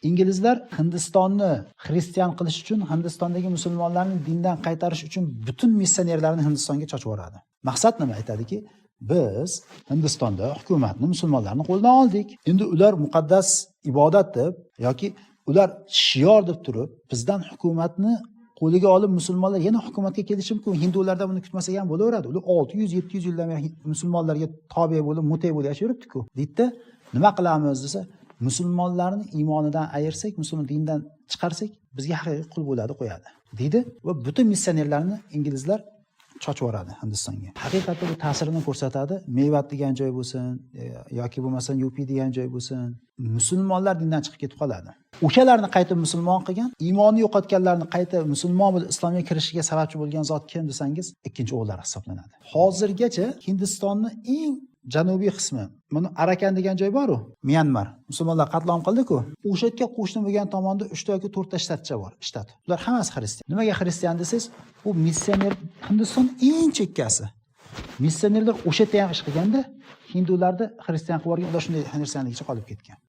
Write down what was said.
inglizlar Hindistonni xristian qilish uchun, Hindistondagi musulmonlarni dindan qaytarish uchun butun missionerlarni Hindistonga chochib yuboradi. Maqsad nima? Aytadiki, biz Hindistonda hukumatni musulmonlarning qo'lidan oldik. Endi ular muqaddas ibodat deb yoki ular shior deb turib, bizdan hukumatni qo'liga olib musulmonlar yana hukumatga kelishi mumkin. Hindularda buni kutmasak ham bo'laveradi. Ular 600-700 yildan beri musulmonlarga tobe bo'lib, mute bo'lib yashayapti-ku. Deydi, nima qilamiz desa, musulmonlarni iymonidan ayirsak, musulmon dindan chiqarsak, bizga haqiqiy qul bo'ladi, qo'yadi. Deydi va butun missionerlarni inglizlar chochib yuboradi Hindistonga. Haqiqatda bu ta'sirini ko'rsatadi. Mevat degan joy bo'lsin yoki bo'lmasa UP degan joy bo'lsin, musulmonlar dindan chiqib ketib qoladi. O'shalarni qayta musulmon qilgan, iymonni yo'qotganlarni qayta musulmon bo'lib islomga kirishiga sababchi bo'lgan zot kim desangiz, ikkinchi o'g'illar hisoblanadi. Hozirgacha Hindistonning eng janubiy qismi, buni Arakan degan joy bor-ku, Myanmar. Musulmonlar qatlom qildi-ku. O'sha yerga qo'shni bo'lgan tomonda 3 yoki 4 ta shtatcha bor, shtat. Ular hammasi xristian. Nimaga xristian desangiz, u missioner Hindiston eng chekkasi. Missionerlar o'sha yerda ham ish qilganda, hindularni xristian qilib yuborgan, ular shunday xristianlikcha qolib ketgan.